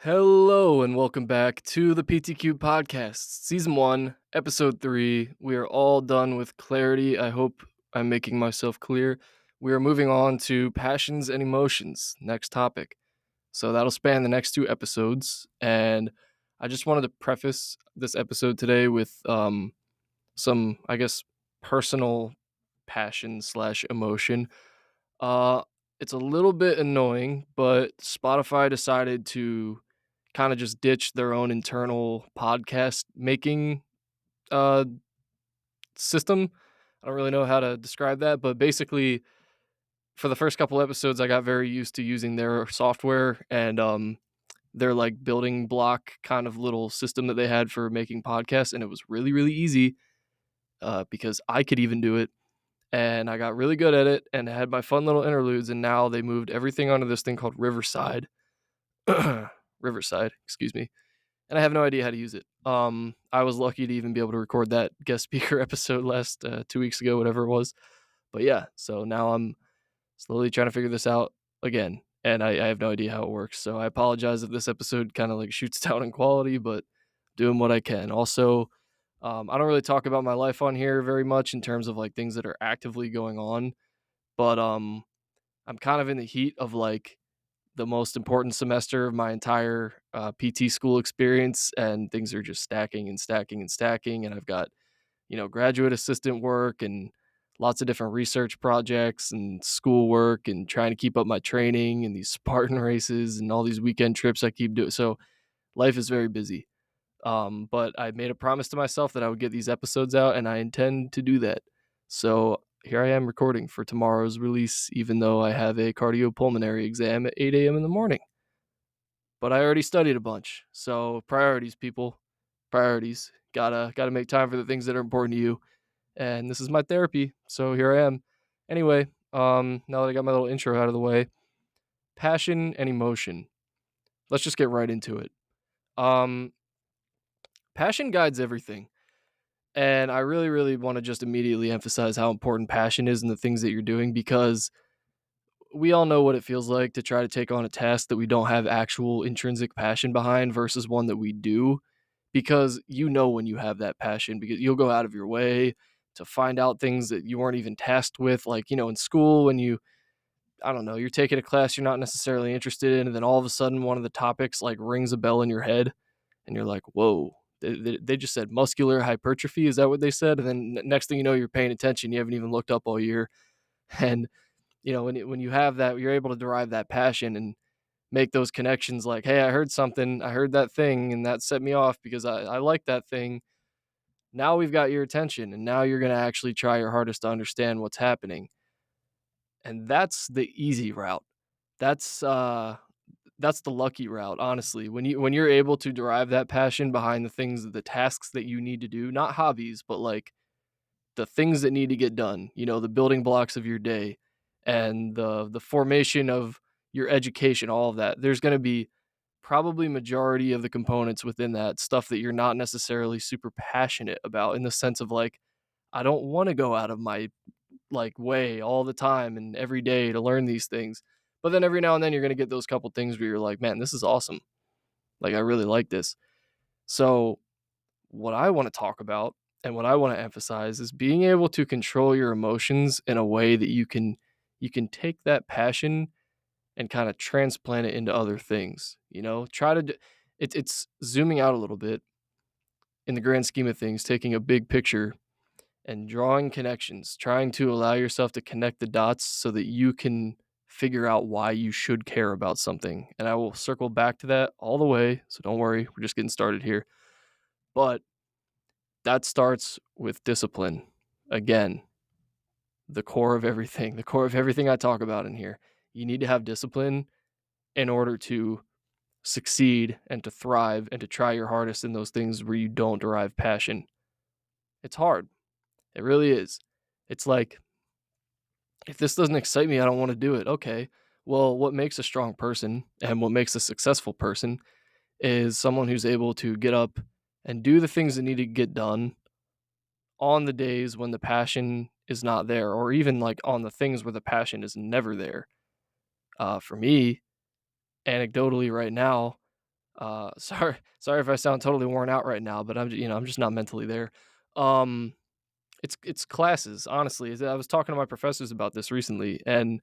Hello and welcome back to the PTQ podcast, season 1, episode 3. We are all done with clarity. I hope I'm making myself clear. We are moving on to passions and emotions, next topic. So that'll span the next 2 episodes. And I just wanted to preface this episode today with some, I guess, personal passion slash emotion. Uh, it's a little bit annoying, but Spotify decided to kind of just ditch their own internal podcast making uh, system. I don't really know how to describe that, but basically, for the first couple episodes, I got very used to using their software and their like building block kind of little system that they had for making podcasts, and it was really really easy because I could even do it. And I got really good at it and had my fun little interludes. And now they moved everything onto this thing called Riverside. Riverside, excuse me. And I have no idea how to use it. I was lucky to even be able to record that guest speaker episode last 2 weeks ago, whatever it was. But yeah, so now I'm slowly trying to figure this out again, and I have no idea how it works. So I apologize if this episode kind of like shoots down in quality, but doing what I can. Also, I don't really talk about my life on here very much in terms of like things that are actively going on, but I'm kind of in the heat of like the most important semester of my entire PT school experience, and things are just stacking and stacking and stacking. And I've got, graduate assistant work and lots of different research projects and schoolwork and trying to keep up my training and these Spartan races and all these weekend trips I keep doing. So life is very busy. But I made a promise to myself that I would get these episodes out, and I intend to do that. So here I am recording for tomorrow's release, even though I have a cardiopulmonary exam at 8 a.m. in the morning. But I already studied a bunch. So priorities, people. Priorities. Gotta make time for the things that are important to you. And this is my therapy. So here I am. Anyway, now that I got my little intro out of the way, passion and emotion. Let's just get right into it. Um, Passion guides everything. And I really, really want to just immediately emphasize how important passion is in the things that you're doing, because we all know what it feels like to try to take on a task that we don't have actual intrinsic passion behind versus one that we do, because you know when you have that passion because you'll go out of your way to find out things that you weren't even tasked with. Like, in school, when I don't know, you're taking a class you're not necessarily interested in, and then all of a sudden one of the topics like rings a bell in your head and you're like, whoa, they just said muscular hypertrophy. Is that what they said? And then next thing you know, you're paying attention. You haven't even looked up all year. And, when you have that, you're able to derive that passion and make those connections like, hey, I heard something. I heard that thing and that set me off because I like that thing. Now we've got your attention, and now you're going to actually try your hardest to understand what's happening. And that's the easy route. That's that's the lucky route, honestly. When you're able to derive that passion behind the tasks that you need to do, not hobbies, but like the things that need to get done, the building blocks of your day and the formation of your education, all of that. There's going to be probably majority of the components within that stuff that you're not necessarily super passionate about, in the sense of like, I don't want to go out of my like way all the time and every day to learn these things. But then every now and then you're going to get those couple things where you're like, man, this is awesome. Like, I really like this. So, what I want to talk about and what I want to emphasize is being able to control your emotions in a way that you can take that passion and kind of transplant it into other things. Try to it's zooming out a little bit in the grand scheme of things, taking a big picture and drawing connections, trying to allow yourself to connect the dots so that you can figure out why you should care about something. And I will circle back to that all the way. So don't worry, we're just getting started here. But that starts with discipline. Again, the core of everything, the core of everything I talk about in here. You need to have discipline in order to succeed and to thrive and to try your hardest in those things where you don't derive passion. It's hard. It really is. It's like, if this doesn't excite me, I don't want to do it. Okay. Well, what makes a strong person and what makes a successful person is someone who's able to get up and do the things that need to get done on the days when the passion is not there, or even like on the things where the passion is never there. For me, anecdotally, right now, Sorry if I sound totally worn out right now, but I'm just not mentally there. Um, it's classes, honestly. I was talking to my professors about this recently, and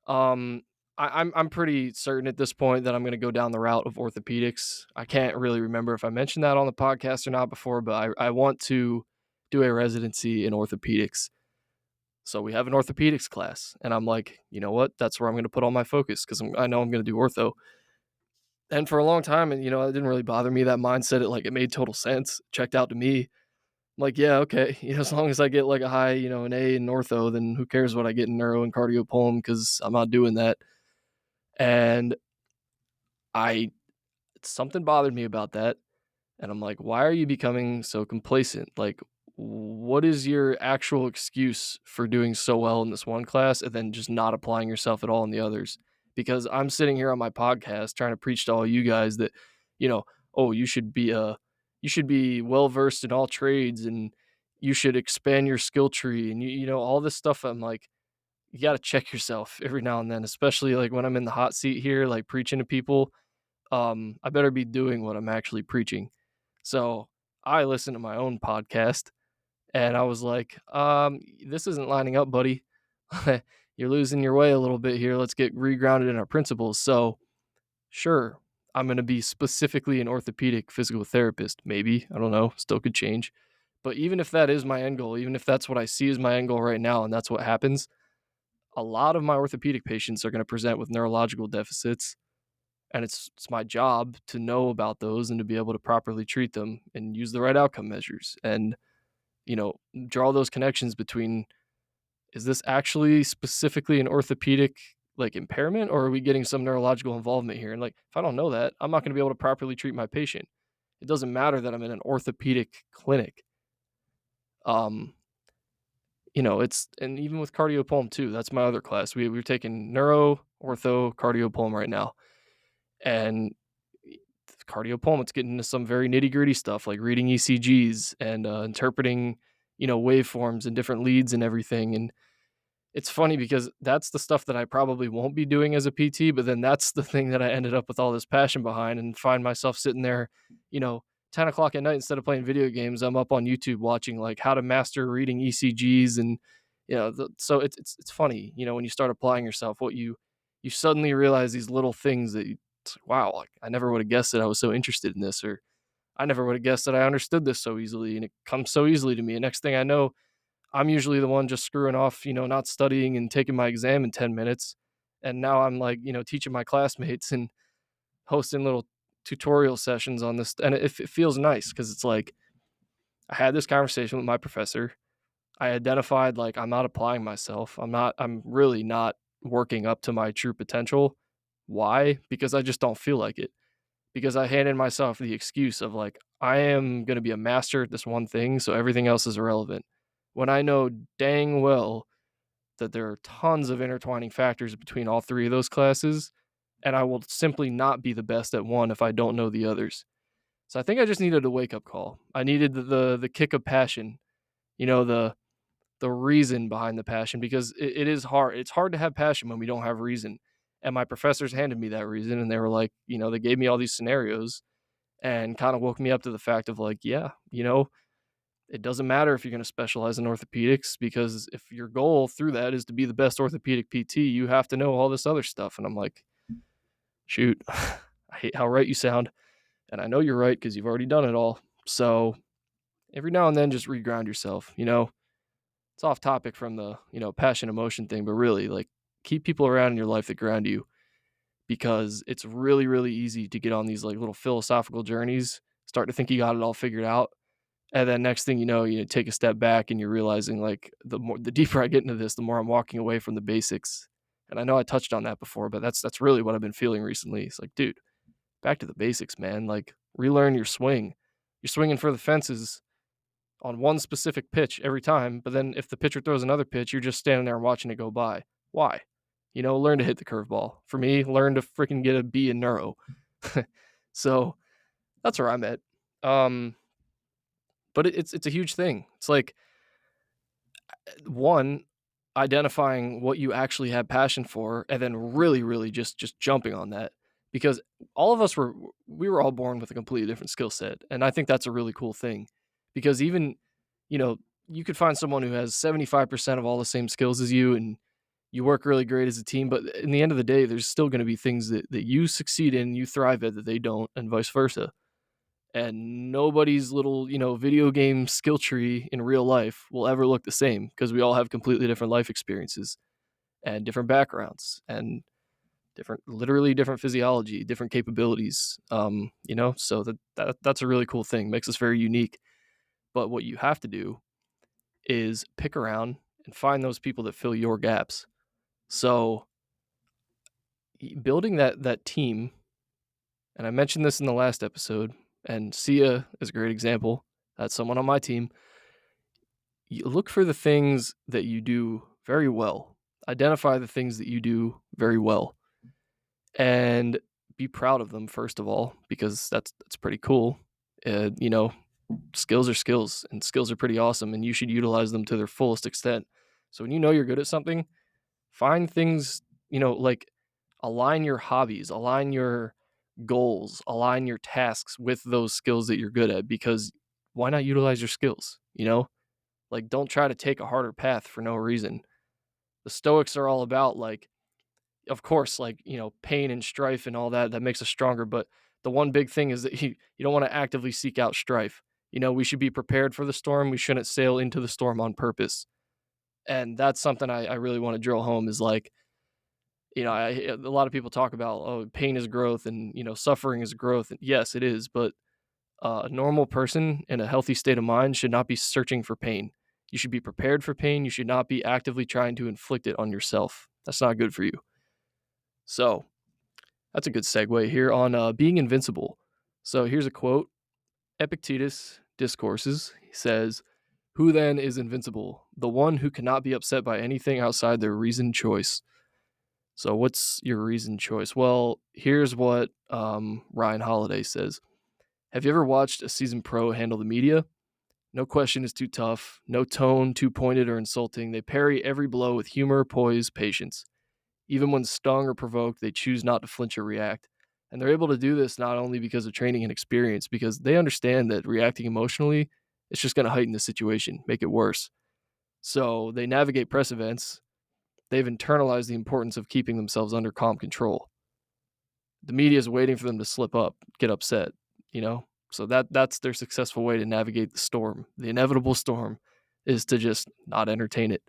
um, I'm pretty certain at this point that I'm going to go down the route of orthopedics. I can't really remember if I mentioned that on the podcast or not before, but I want to do a residency in orthopedics. So we have an orthopedics class, and I'm like, you know what? That's where I'm going to put all my focus because I know I'm going to do ortho. And for a long time, and it didn't really bother me, that mindset. It made total sense. Checked out to me. I'm like, yeah, okay. As long as I get like a high, an A in ortho, then who cares what I get in neuro and cardio pulm because I'm not doing that. And I something bothered me about that. And I'm like, why are you becoming so complacent? Like, what is your actual excuse for doing so well in this one class and then just not applying yourself at all in the others? Because I'm sitting here on my podcast trying to preach to all you guys that, you know, oh, you should be well versed in all trades and you should expand your skill tree and all this stuff. I'm like, you got to check yourself every now and then, especially like when I'm in the hot seat here, like preaching to people. I better be doing what I'm actually preaching. So I listened to my own podcast and I was like, this isn't lining up, buddy. You're losing your way a little bit here. Let's get regrounded in our principles. So, sure, I'm going to be specifically an orthopedic physical therapist. Maybe. I don't know. Still could change. But even if that is my end goal, even if that's what I see as my end goal right now, and that's what happens, a lot of my orthopedic patients are going to present with neurological deficits and it's my job to know about those and to be able to properly treat them and use the right outcome measures and you know draw those connections between, is this actually specifically an orthopedic like impairment, or are we getting some neurological involvement here? And like if I don't know that, I'm not going to be able to properly treat my patient. It doesn't matter that I'm in an orthopedic clinic. um it's, and even with cardiopulm too, that's my other class. We're taking neuro, ortho, cardiopulm right now. And cardiopulm, it's getting into some very nitty gritty stuff like reading ECGs and interpreting, waveforms and different leads and everything. And it's funny because that's the stuff that I probably won't be doing as a PT, but then that's the thing that I ended up with all this passion behind and find myself sitting there, you know, 10 o'clock at night instead of playing video games. I'm up on YouTube watching like how to master reading ECGs and, so it's funny, when you start applying yourself, what you suddenly realize these little things that it's like, wow, like I never would have guessed that I was so interested in this, or I never would have guessed that I understood this so easily and it comes so easily to me. And next thing I know, I'm usually the one just screwing off, not studying and taking my exam in 10 minutes. And now I'm like, teaching my classmates and hosting little tutorial sessions on this. And it feels nice because it's like I had this conversation with my professor. I identified like I'm not applying myself. I'm really not working up to my true potential. Why? Because I just don't feel like it. Because I handed myself the excuse of like, I am going to be a master at this one thing, so everything else is irrelevant. When I know dang well that there are tons of intertwining factors between all three of those classes, and I will simply not be the best at one if I don't know the others. So I think I just needed a wake up call. I needed the kick of passion, the reason behind the passion, because it is hard. It's hard to have passion when we don't have reason. And my professors handed me that reason, and they were like, they gave me all these scenarios and kind of woke me up to the fact of like, yeah, it doesn't matter if you're going to specialize in orthopedics, because if your goal through that is to be the best orthopedic PT, you have to know all this other stuff. And I'm like, shoot, I hate how right you sound. And I know you're right because you've already done it all. So every now and then, just reground yourself. It's off topic from the, passion emotion thing, but really like keep people around in your life that ground you, because it's really, really easy to get on these like little philosophical journeys, start to think you got it all figured out. And then next thing you know, you take a step back and you're realizing like the deeper I get into this, the more I'm walking away from the basics. And I know I touched on that before, but that's really what I've been feeling recently. It's like, dude, back to the basics, man. Like relearn your swing. You're swinging for the fences on one specific pitch every time, but then if the pitcher throws another pitch, you're just standing there watching it go by. Why? Learn to hit the curveball. For me, learn to freaking get a B in neuro. So that's where I'm at. But it's a huge thing. It's like, one, identifying what you actually have passion for, and then really, really just jumping on that. because all of us we were all born with a completely different skill set, and I think that's a really cool thing, because even, you know, you could find someone who has 75% of all the same skills as you, and you work really great as a team, but in the end of the day, there's still going to be things that you succeed in, you thrive at, that they don't, and vice versa. And nobody's little, video game skill tree in real life will ever look the same, because we all have completely different life experiences and different backgrounds and literally different physiology, different capabilities. So that's a really cool thing. Makes us very unique. But what you have to do is pick around and find those people that fill your gaps. So building that team, and I mentioned this in the last episode, and Sia is a great example. That's someone on my team. You look for the things that you do very well. Identify the things that you do very well, and be proud of them, first of all, because that's pretty cool. Skills are skills, and skills are pretty awesome, and you should utilize them to their fullest extent. So when you know you're good at something, find things, like align your hobbies, align your goals, align your tasks with those skills that you're good at, because why not utilize your skills? Like, don't try to take a harder path for no reason. The Stoics are all about, like, of course, like, pain and strife and all that makes us stronger. But the one big thing is that you don't want to actively seek out strife. We should be prepared for the storm. We shouldn't sail into the storm on purpose. And that's something I really want to drill home, is like, a lot of people talk about, oh, pain is growth, and, suffering is growth. And yes, it is. But a normal person in a healthy state of mind should not be searching for pain. You should be prepared for pain. You should not be actively trying to inflict it on yourself. That's not good for you. So that's a good segue here on being invincible. So here's a quote. Epictetus Discourses, he says, "Who then is invincible? The one who cannot be upset by anything outside their reasoned choice." So what's your reasoned choice? Well, here's what Ryan Holiday says. Have you ever watched a seasoned pro handle the media? No question is too tough, no tone too pointed or insulting. They parry every blow with humor, poise, patience. Even when stung or provoked, they choose not to flinch or react. And they're able to do this not only because of training and experience, because they understand that reacting emotionally, it's just going to heighten the situation, make it worse. So they navigate press events. They've internalized the importance of keeping themselves under calm control. The media is waiting for them to slip up, get upset, So that's their successful way to navigate the storm. The inevitable storm is to just not entertain it.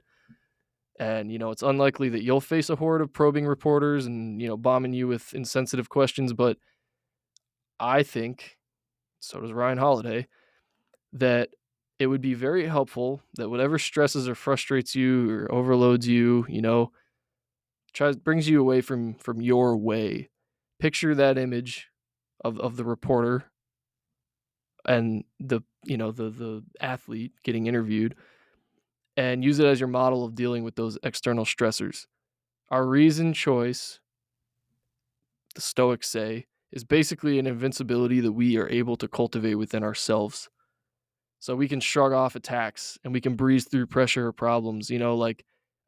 And, it's unlikely that you'll face a horde of probing reporters and, bombing you with insensitive questions. But I think, so does Ryan Holiday, that it would be very helpful that whatever stresses or frustrates you or overloads you, brings you away from your way. Picture that image of the reporter and the athlete getting interviewed, and use it as your model of dealing with those external stressors. Our reasoned choice, the Stoics say, is basically an invincibility that we are able to cultivate within ourselves. So we can shrug off attacks and we can breeze through pressure or problems. Like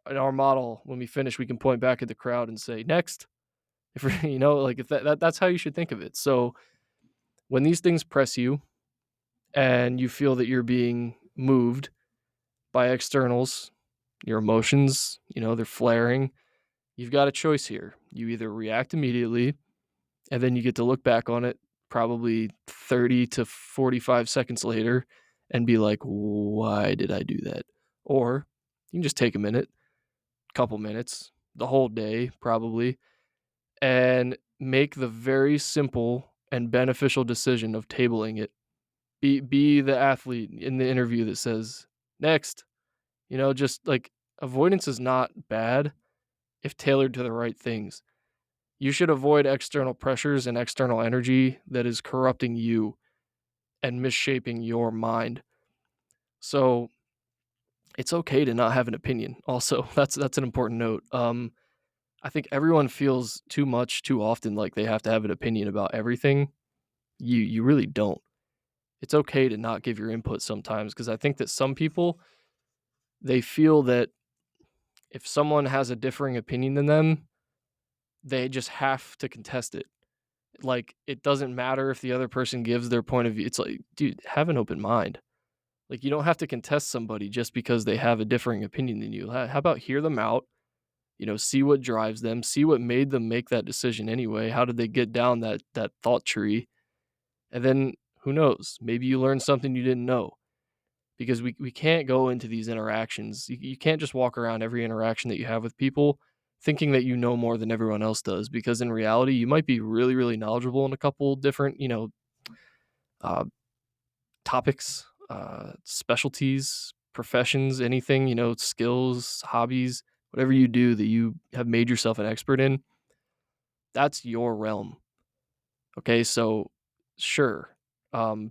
in our model, when we finish, we can point back at the crowd and say, next. If like if that's how you should think of it. So when these things press you and you feel that you're being moved by externals, your emotions, they're flaring, you've got a choice here. You either react immediately, and then you get to look back on it probably 30 to 45 seconds later and be like, why did I do that? Or you can just take a minute, couple minutes, the whole day probably, and make the very simple and beneficial decision of tabling it. Be the athlete in the interview that says, next. Just like, avoidance is not bad if tailored to the right things. You should avoid external pressures and external energy that is corrupting you and misshaping your mind. So it's okay to not have an opinion. Also, that's an important note. I think everyone feels too much, too often, like they have to have an opinion about everything. You really don't. It's okay to not give your input sometimes, because I think that some people, they feel that if someone has a differing opinion than them, they just have to contest it. Like, it doesn't matter if the other person gives their point of view. It's like, dude, have an open mind. Like, you don't have to contest somebody just because they have a differing opinion than you. How about hear them out, see what drives them, see what made them make that decision anyway. How did they get down that thought tree? And then who knows? Maybe you learn something you didn't know. Because we can't go into these interactions. You can't just walk around every interaction that you have with people thinking that you know more than everyone else does, because in reality, you might be really, really knowledgeable in a couple different, uh, topics, specialties, professions, anything, skills, hobbies, whatever you do that you have made yourself an expert in, that's your realm. Okay, so sure,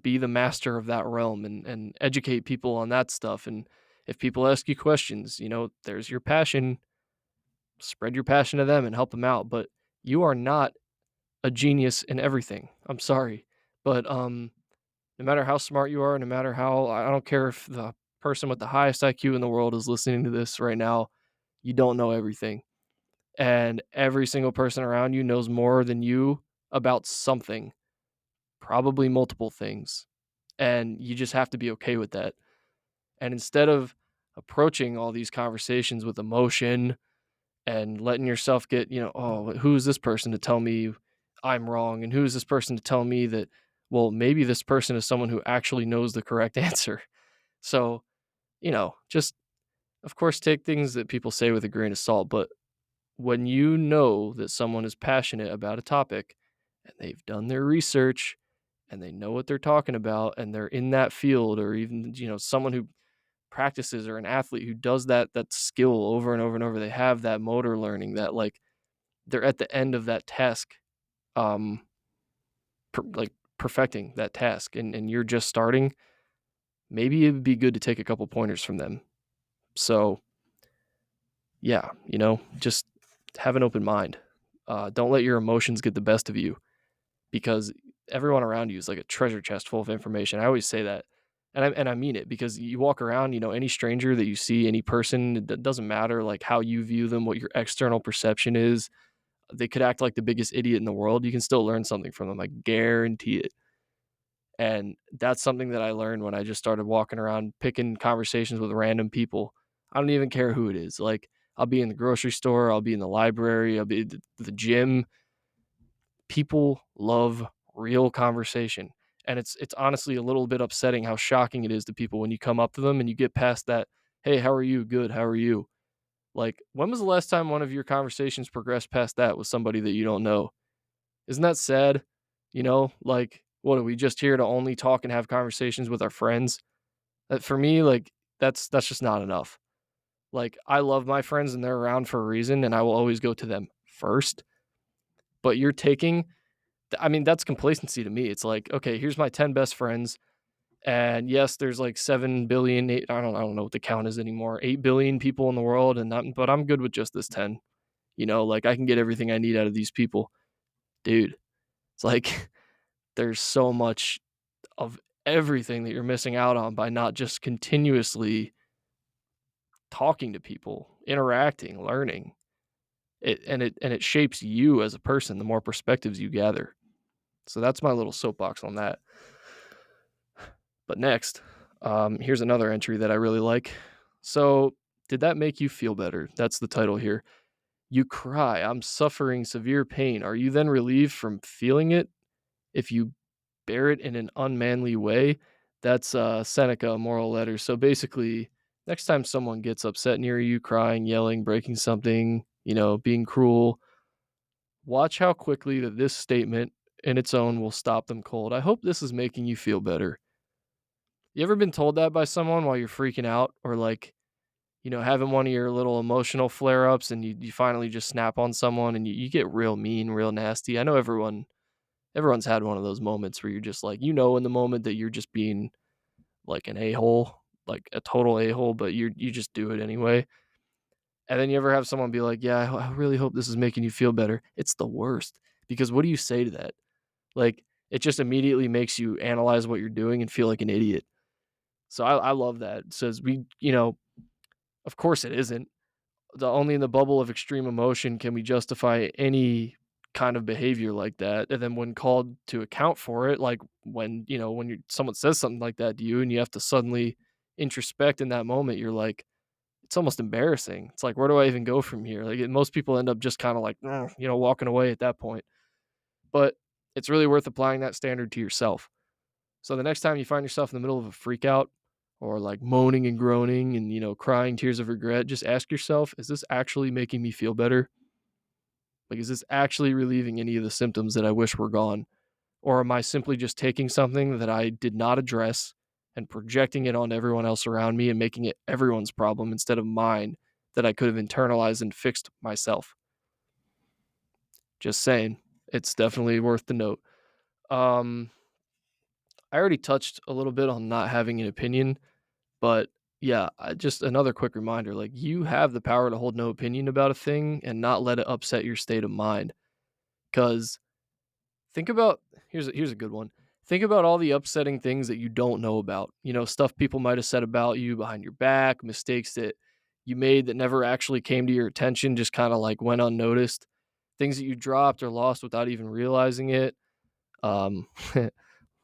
be the master of that realm and educate people on that stuff. And if people ask you questions, there's your passion. Spread your passion to them and help them out. But you are not a genius in everything. I'm sorry, but no matter how smart you are, no matter how I don't care if the person with the highest IQ in the world is listening to this right now, you don't know everything, and every single person around you knows more than you about something, probably multiple things. And you just have to be okay with that. And instead of approaching all these conversations with emotion and letting yourself get, oh, who is this person to tell me I'm wrong? And who is this person to tell me that, well, maybe this person is someone who actually knows the correct answer. So, just of course take things that people say with a grain of salt. But when you know that someone is passionate about a topic and they've done their research and they know what they're talking about and they're in that field, or even, someone who practices, or an athlete who does that skill over and over and over, they have that motor learning, that like they're at the end of that task, um like perfecting that task, and you're just starting, maybe it'd be good to take a couple pointers from them. So yeah, just have an open mind. Don't let your emotions get the best of you, because everyone around you is like a treasure chest full of information. I always say that. And I mean it, because you walk around, any stranger that you see, any person, that doesn't matter like how you view them, what your external perception is. They could act like the biggest idiot in the world. You can still learn something from them. I guarantee it. And that's something that I learned when I just started walking around picking conversations with random people. I don't even care who it is. Like, I'll be in the grocery store, I'll be in the library, I'll be at the gym. People love real conversation. And it's honestly a little bit upsetting how shocking it is to people when you come up to them and you get past that, hey, how are you? Good. How are you? Like, when was the last time one of your conversations progressed past that with somebody that you don't know? Isn't that sad? Like, what are we just here to only talk and have conversations with our friends? For me, like, that's just not enough. Like, I love my friends and they're around for a reason, and I will always go to them first. But you're taking, I mean, that's complacency to me. It's like, okay, here's my 10 best friends. And yes, there's like 7 billion, I don't know what the count is anymore, 8 billion people in the world. But I'm good with just this 10, like I can get everything I need out of these people. Dude, it's like, there's so much of everything that you're missing out on by not just continuously talking to people, interacting, learning. It shapes you as a person the more perspectives you gather. So that's my little soapbox on that. But next, here's another entry that I really like. So, did that make you feel better? That's the title here. You cry, I'm suffering severe pain. Are you then relieved from feeling it if you bear it in an unmanly way? That's Seneca, Moral Letters. So basically, next time someone gets upset near you, crying, yelling, breaking something, being cruel, watch how quickly that this statement in its own will stop them cold. I hope this is making you feel better. You ever been told that by someone while you're freaking out, or like, having one of your little emotional flare ups, and you finally just snap on someone and you get real mean, real nasty? I know everyone's had one of those moments where you're just like, in the moment that you're just being like an a-hole, like a total a-hole, but you just do it anyway. And then you ever have someone be like, yeah, I really hope this is making you feel better. It's the worst, because what do you say to that? Like, it just immediately makes you analyze what you're doing and feel like an idiot. So I love that. It says of course it isn't. Only in the bubble of extreme emotion can we justify any kind of behavior like that, and then when called to account for it, like when someone says something like that to you and you have to suddenly introspect in that moment, you're like, it's almost embarrassing. It's like, where do I even go from here? Like, most people end up just kind of like, walking away at that point. But it's really worth applying that standard to yourself. So the next time you find yourself in the middle of a freak out or like moaning and groaning and, crying tears of regret, just ask yourself, is this actually making me feel better? Like, is this actually relieving any of the symptoms that I wish were gone? Or am I simply just taking something that I did not address and projecting it on everyone else around me and making it everyone's problem instead of mine that I could have internalized and fixed myself? Just saying. It's definitely worth the note. Um, I already touched a little bit on not having an opinion, but yeah, just another quick reminder, like, you have the power to hold no opinion about a thing and not let it upset your state of mind. Cause think about here's a good one. Think about all the upsetting things that you don't know about. Stuff people might have said about you behind your back, mistakes that you made that never actually came to your attention, just kind of like went unnoticed. Things that you dropped or lost without even realizing it. Um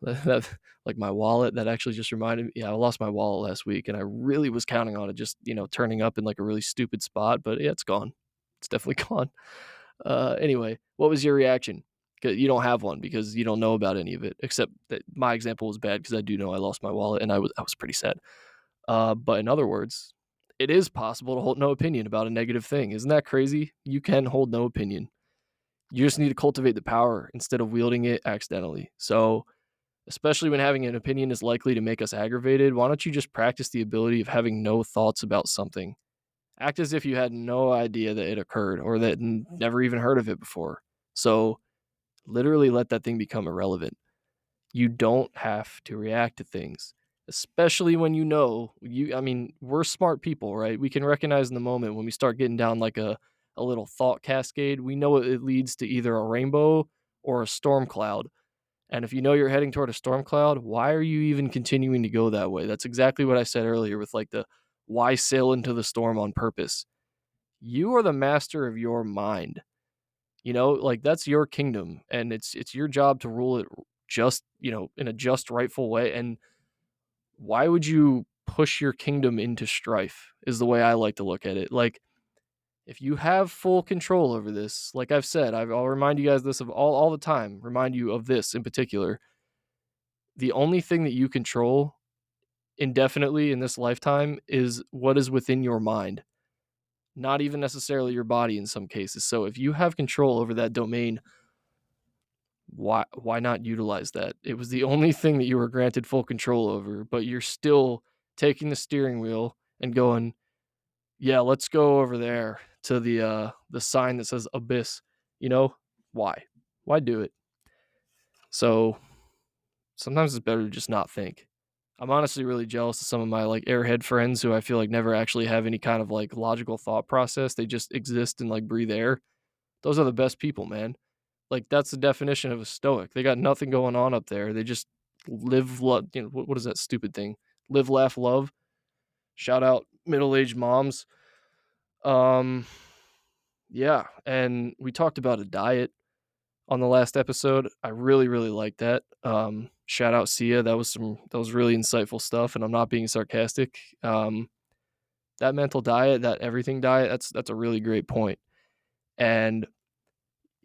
that, like my wallet, that actually just reminded me. Yeah, I lost my wallet last week and I really was counting on it just, turning up in like a really stupid spot, but yeah, it's gone. It's definitely gone. Anyway, what was your reaction? 'Cause you don't have one because you don't know about any of it, except that my example was bad because I do know I lost my wallet and I was pretty sad. But in other words, it is possible to hold no opinion about a negative thing. Isn't that crazy? You can hold no opinion. You just need to cultivate the power instead of wielding it accidentally. So, especially when having an opinion is likely to make us aggravated, why don't you just practice the ability of having no thoughts about something? Act as if you had no idea that it occurred or that never even heard of it before. So, literally let that thing become irrelevant. You don't have to react to things, especially when I mean, we're smart people, right? We can recognize in the moment when we start getting down like a little thought cascade, we know it leads to either a rainbow or a storm cloud. And if you know you're heading toward a storm cloud, why are you even continuing to go that way? That's exactly what I said earlier with like the why sail into the storm on purpose. You are the master of your mind. Like, that's your kingdom and it's your job to rule it just, in a just rightful way. And why would you push your kingdom into strife is the way I like to look at it. Like, if you have full control over this, like I've said, I'll remind you guys this of all the time, remind you of this in particular. The only thing that you control indefinitely in this lifetime is what is within your mind, not even necessarily your body in some cases. So if you have control over that domain, why not utilize that? It was the only thing that you were granted full control over, but you're still taking the steering wheel and going, "Yeah, let's go over there to the sign that says abyss." You know, why? Why do it? So sometimes it's better to just not think. I'm honestly really jealous of some of my like airhead friends who I feel like never actually have any kind of like logical thought process. They just exist and like breathe air. Those are the best people, man. Like, that's the definition of a stoic. They got nothing going on up there. They just live, love. What is that stupid thing? Live, laugh, love. Shout out middle-aged moms. Um, yeah, and we talked about a diet on the last episode. I really, really like that. Shout out Sia. That was really insightful stuff, and I'm not being sarcastic. That mental diet, that everything diet, that's a really great point. And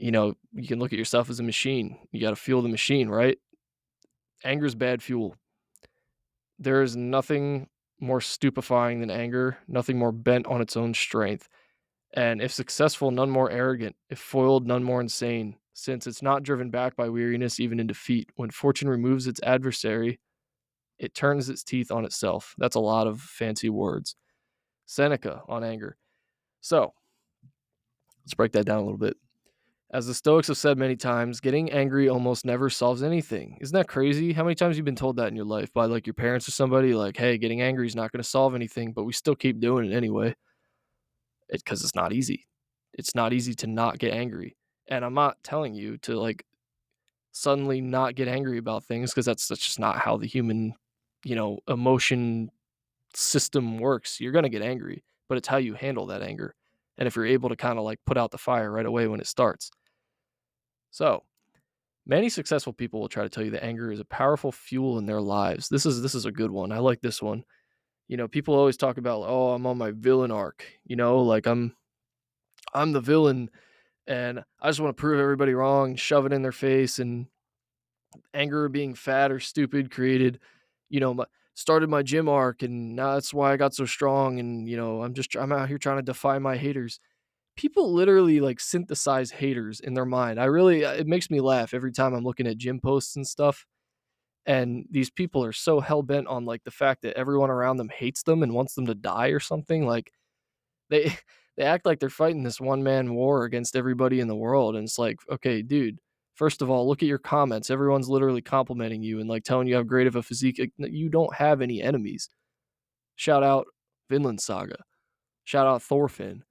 you can look at yourself as a machine. You got to fuel the machine, right? Anger is bad fuel. There is nothing more stupefying than anger, nothing more bent on its own strength. And if successful, none more arrogant. If foiled, none more insane. Since it's not driven back by weariness, even in defeat. When fortune removes its adversary, it turns its teeth on itself. That's a lot of fancy words. Seneca on anger. So let's break that down a little bit. As the Stoics have said many times, getting angry almost never solves anything. Isn't that crazy? How many times have you been told that in your life by like your parents or somebody, like, hey, getting angry is not going to solve anything, but we still keep doing it anyway? Because it's not easy. It's not easy to not get angry. And I'm not telling you to like suddenly not get angry about things because that's just not how the human, emotion system works. You're going to get angry, but it's how you handle that anger. And if you're able to kind of like put out the fire right away when it starts. So, many successful people will try to tell you that anger is a powerful fuel in their lives. This is a good one. I like this one. People always talk about, "Oh, I'm on my villain arc." Like I'm the villain and I just want to prove everybody wrong, shove it in their face, and anger being fat or stupid created, started my gym arc, and now that's why I got so strong. And I'm out here trying to defy my haters. People literally like synthesize haters in their mind. It makes me laugh every time I'm looking at gym posts and stuff. And these people are so hell bent on like the fact that everyone around them hates them and wants them to die or something. Like they they act like they're fighting this one man war against everybody in the world. And it's like, okay, dude, first of all, look at your comments. Everyone's literally complimenting you and like telling you how great of a physique. You don't have any enemies. Shout out Vinland Saga. Shout out Thorfinn.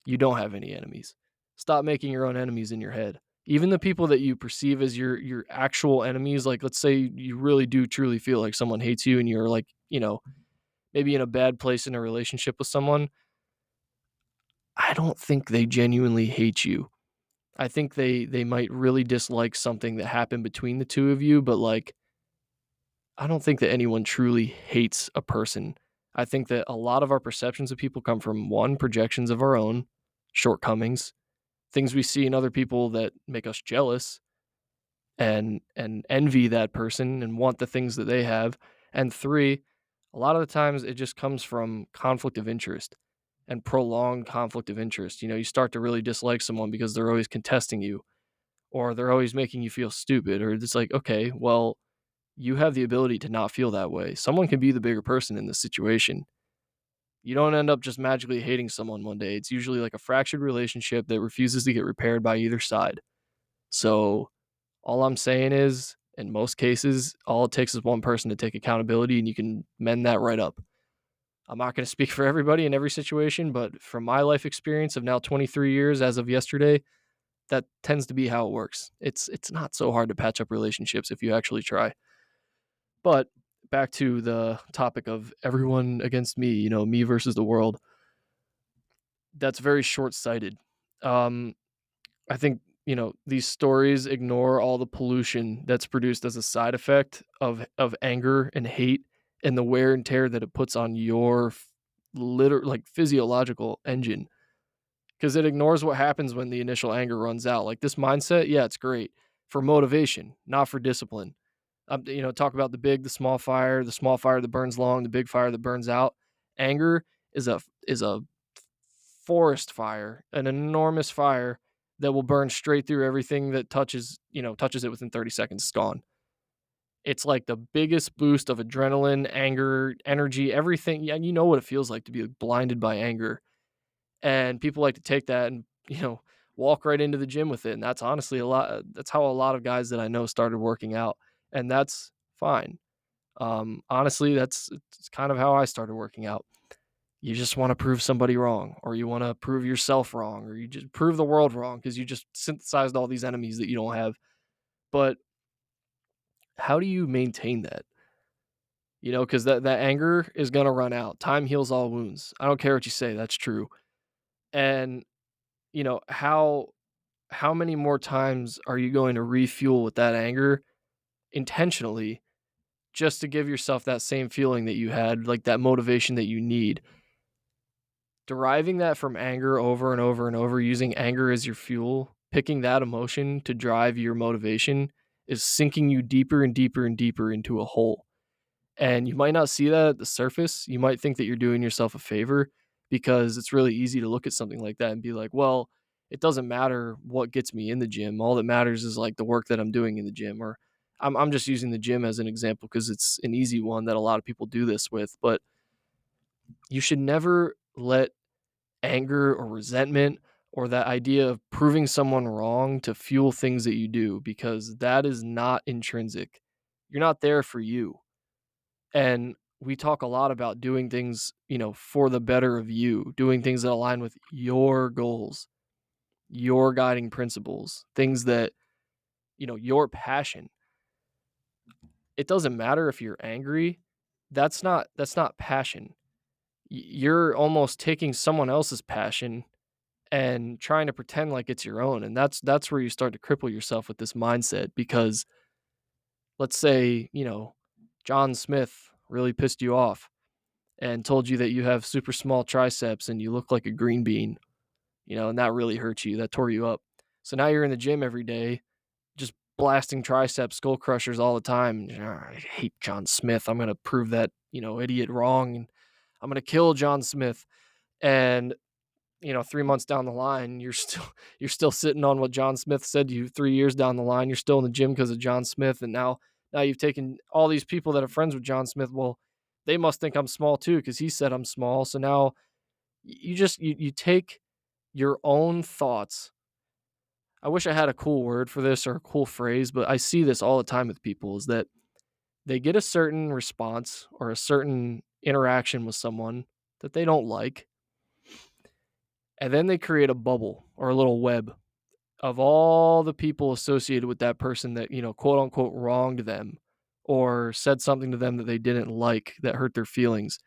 You don't have any enemies. Stop making your own enemies in your head. Even the people that you perceive as your actual enemies, like let's say you really do truly feel like someone hates you and you're like, maybe in a bad place in a relationship with someone, I don't think they genuinely hate you. I think they might really dislike something that happened between the two of you, but like I don't think that anyone truly hates a person. I think that a lot of our perceptions of people come from one, projections of our own shortcomings, things we see in other people that make us jealous and envy that person and want the things that they have. And three, a lot of the times it just comes from conflict of interest and prolonged conflict of interest. You start to really dislike someone because they're always contesting you or they're always making you feel stupid, or it's like, okay, well, you have the ability to not feel that way. Someone can be the bigger person in this situation. You don't end up just magically hating someone one day. It's usually like a fractured relationship that refuses to get repaired by either side. So, all I'm saying is, in most cases, all it takes is one person to take accountability and you can mend that right up. I'm not going to speak for everybody in every situation, but from my life experience of now 23 years as of yesterday, that tends to be how it works. It's not so hard to patch up relationships if you actually try. But back to the topic of everyone against me, me versus the world. That's very short-sighted. Um, I think, these stories ignore all the pollution that's produced as a side effect of anger and hate and the wear and tear that it puts on your like physiological engine, because it ignores what happens when the initial anger runs out. Like this mindset, yeah, it's great for motivation, not for discipline. Talk about the small fire that burns long, the big fire that burns out. Anger is a forest fire, an enormous fire that will burn straight through everything that touches it within 30 seconds. It's gone. It's like the biggest boost of adrenaline, anger, energy, everything. Yeah, you know what it feels like to be blinded by anger. And people like to take that and, walk right into the gym with it. And that's honestly that's how a lot of guys that I know started working out. And that's fine. Honestly, it's kind of how I started working out. You just want to prove somebody wrong, or you want to prove yourself wrong, or you just prove the world wrong because you just synthesized all these enemies that you don't have. But how do you maintain that? Because that anger is going to run out. Time heals all wounds. I don't care what you say. That's true. And, you know, how how many more times are you going to refuel with that anger intentionally just to give yourself that same feeling that you had, like that motivation that you need? Deriving that from anger over and over and over, using anger as your fuel, picking that emotion to drive your motivation is sinking you deeper and deeper and deeper into a hole. And you might not see that at the surface. You might think that you're doing yourself a favor because it's really easy to look at something like that and be like, well, it doesn't matter what gets me in the gym. All that matters is like the work that I'm doing in the gym. Or I'm just using the gym as an example because it's an easy one that a lot of people do this with. But you should never let anger or resentment or that idea of proving someone wrong to fuel things that you do, because that is not intrinsic. You're not there for you. And we talk a lot about doing things, for the better of you, doing things that align with your goals, your guiding principles, things that, your passion. It doesn't matter if you're angry. That's not passion. You're almost taking someone else's passion and trying to pretend like it's your own. And that's where you start to cripple yourself with this mindset, because let's say, John Smith really pissed you off and told you that you have super small triceps and you look like a green bean, and that really hurt you. That tore you up. So now you're in the gym every day, just blasting triceps, skull crushers all the time. I hate John Smith. I'm going to prove that, idiot wrong. And I'm going to kill John Smith. And 3 months down the line, you're still sitting on what John Smith said to you 3 years down the line. You're still in the gym because of John Smith. And now you've taken all these people that are friends with John Smith. Well, they must think I'm small too, because he said I'm small. So now you take your own thoughts. I wish I had a cool word for this or a cool phrase, but I see this all the time with people, is that they get a certain response or a certain interaction with someone that they don't like, and then they create a bubble or a little web of all the people associated with that person that, quote unquote, wronged them or said something to them that they didn't like that hurt their feelings.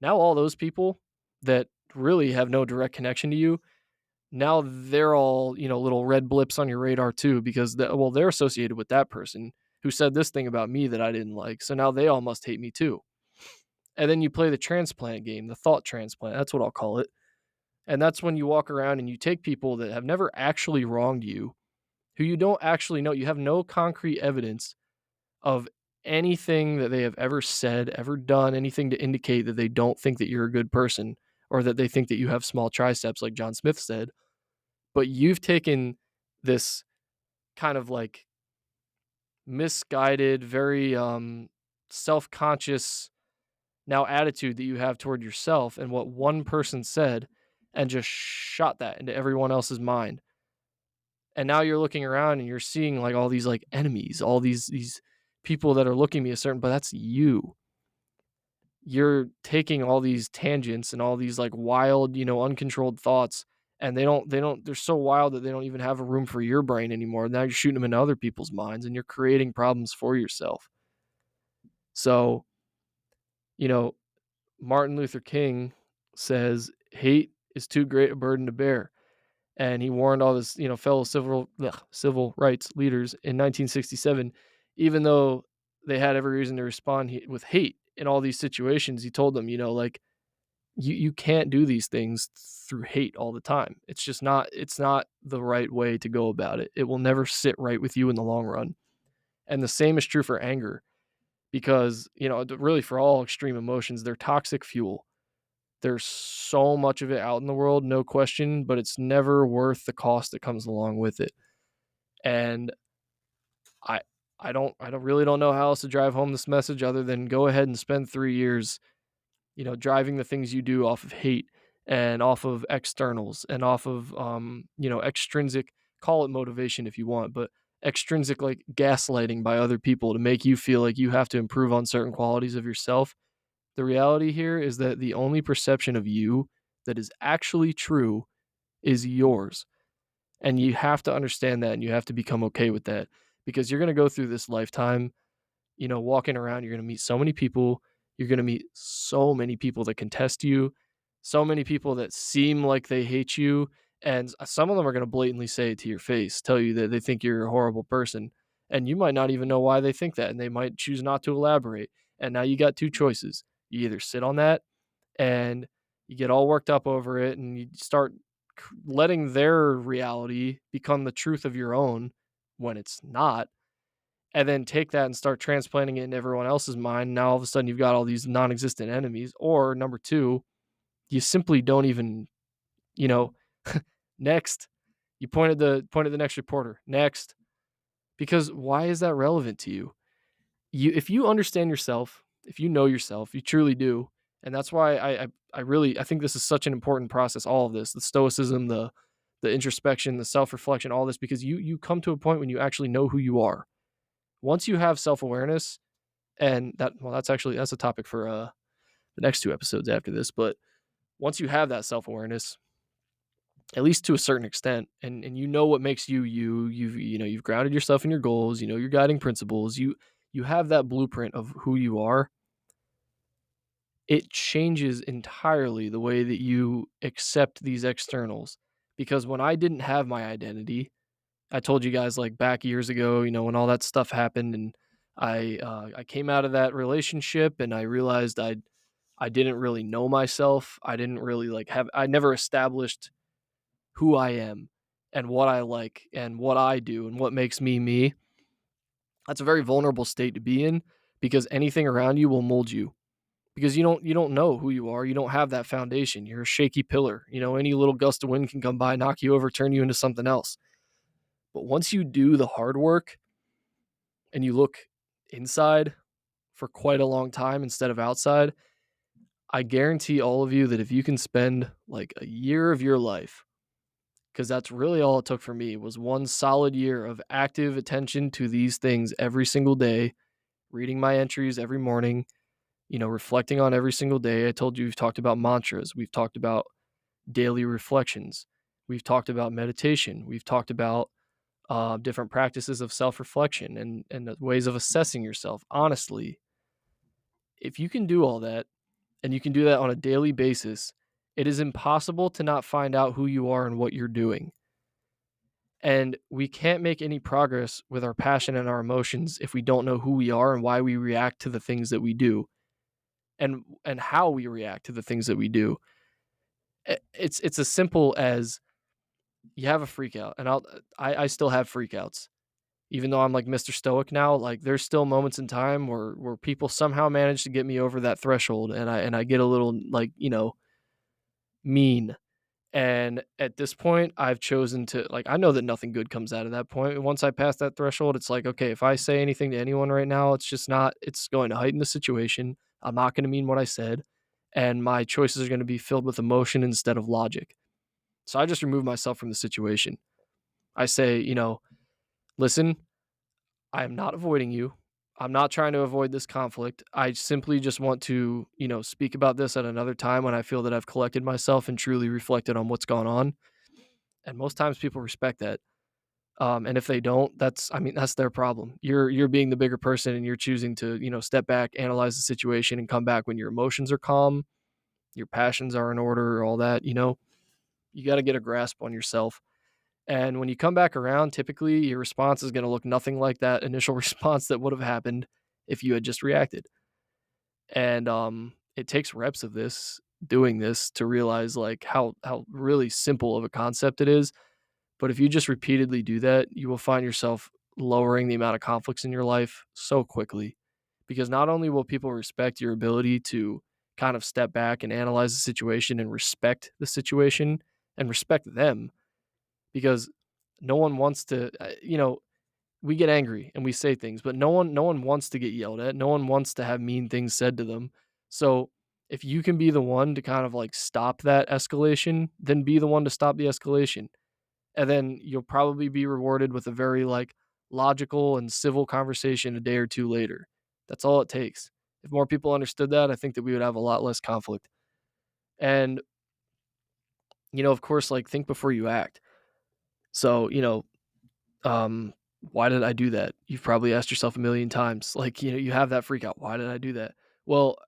Now, all those people that really have no direct connection to you, now they're all, little red blips on your radar too, because they're associated with that person who said this thing about me that I didn't like. So now they all must hate me too. And then you play the transplant game, the thought transplant. That's what I'll call it. And that's when you walk around and you take people that have never actually wronged you, who you don't actually know. You have no concrete evidence of anything that they have ever said, ever done, anything to indicate that they don't think that you're a good person or that they think that you have small triceps, like John Smith said. But you've taken this kind of like misguided, very self-conscious now attitude that you have toward yourself and what one person said, and just shot that into everyone else's mind. And now you're looking around and you're seeing like all these like enemies, all these people that are looking at me a certain, but that's you. You're taking all these tangents and all these like wild, uncontrolled thoughts, and they're so wild that they don't even have a room for your brain anymore. Now you're shooting them into other people's minds and you're creating problems for yourself. So, you know, Martin Luther King says hate is too great a burden to bear. And he warned all his, fellow civil rights leaders in 1967, even though they had every reason to respond with hate in all these situations. He told them, like, you can't do these things through hate all the time. It's not the right way to go about it. It will never sit right with you in the long run. And the same is true for anger, because, really for all extreme emotions, they're toxic fuel. There's so much of it out in the world, no question, but it's never worth the cost that comes along with it. And I I don't know how else to drive home this message other than go ahead and spend 3 years, driving the things you do off of hate and off of externals and off of extrinsic, call it motivation if you want, but extrinsic like gaslighting by other people to make you feel like you have to improve on certain qualities of yourself. The reality here is that the only perception of you that is actually true is yours. And you have to understand that and you have to become okay with that, because you're going to go through this lifetime, walking around, you're going to meet so many people. You're going to meet so many people that contest you, so many people that seem like they hate you. And some of them are going to blatantly say it to your face, tell you that they think you're a horrible person. And you might not even know why they think that. And they might choose not to elaborate. And now you got two choices. You either sit on that and you get all worked up over it and you start letting their reality become the truth of your own when it's not, and then take that and start transplanting it in everyone else's mind. Now all of a sudden you've got all these non-existent enemies. Or number two, you simply don't even, you know, next. You pointed the next reporter. Next. Because why is that relevant to you? If you understand yourself, if you know yourself, you truly do. And that's why I think this is such an important process, all of this, the stoicism, the introspection, the self-reflection, all this, because you come to a point when you actually know who you are. Once you have self-awareness, and that's a topic for the next two episodes after this, but once you have that self-awareness, at least to a certain extent, and you know what makes you've grounded yourself in your goals, your guiding principles, you have that blueprint of who you are. It changes entirely the way that you accept these externals, because when I didn't have my identity, I told you guys like back years ago, when all that stuff happened, and I came out of that relationship, and I realized I didn't really know myself. I didn't really I never established who I am and what I like and what I do and what makes me me. That's a very vulnerable state to be in, because anything around you will mold you, because you don't know who you are. You don't have that foundation. You're a shaky pillar. Any little gust of wind can come by, knock you over, turn you into something else. But once you do the hard work and you look inside for quite a long time instead of outside, I guarantee all of you that if you can spend like a year of your life, because that's really all it took for me, was one solid year of active attention to these things every single day, reading my entries every morning, reflecting on every single day. I told you we've talked about mantras, we've talked about daily reflections, we've talked about meditation, we've talked about different practices of self-reflection and the ways of assessing yourself honestly. If you can do all that, and you can do that on a daily basis, it is impossible to not find out who you are and what you're doing. And we can't make any progress with our passion and our emotions if we don't know who we are and why we react to the things that we do, and how we react to the things that we do. It's as simple as you have a freak out, and I still have freakouts. Even though I'm like Mr. Stoic now, like there's still moments in time where people somehow manage to get me over that threshold, and I get a little like, mean. And at this point, I've chosen to, like, I know that nothing good comes out of that point. Once I pass that threshold, it's like, okay, if I say anything to anyone right now, it's going to heighten the situation. I'm not going to mean what I said. And my choices are going to be filled with emotion instead of logic. So I just remove myself from the situation. I say, listen, I am not avoiding you. I'm not trying to avoid this conflict. I simply just want to, speak about this at another time when I feel that I've collected myself and truly reflected on what's gone on. And most times people respect that. And if they don't, that's their problem. You're being the bigger person, and you're choosing to, step back, analyze the situation, and come back when your emotions are calm, your passions are in order, all that. You got to get a grasp on yourself. And when you come back around, typically your response is going to look nothing like that initial response that would have happened if you had just reacted. And it takes reps of doing this to realize like how really simple of a concept it is. But if you just repeatedly do that, you will find yourself lowering the amount of conflicts in your life so quickly, because not only will people respect your ability to kind of step back and analyze the situation and respect the situation and respect them, because no one wants to, we get angry and we say things, but no one wants to get yelled at. No one wants to have mean things said to them. So if you can be the one to kind of like stop that escalation, then be the one to stop the escalation. And then you'll probably be rewarded with a very like logical and civil conversation a day or two later. That's all it takes. If more people understood that, I think that we would have a lot less conflict. And of course, like think before you act. So, why did I do that? You've probably asked yourself a million times. Like, you have that freak out. Why did I do that? Well,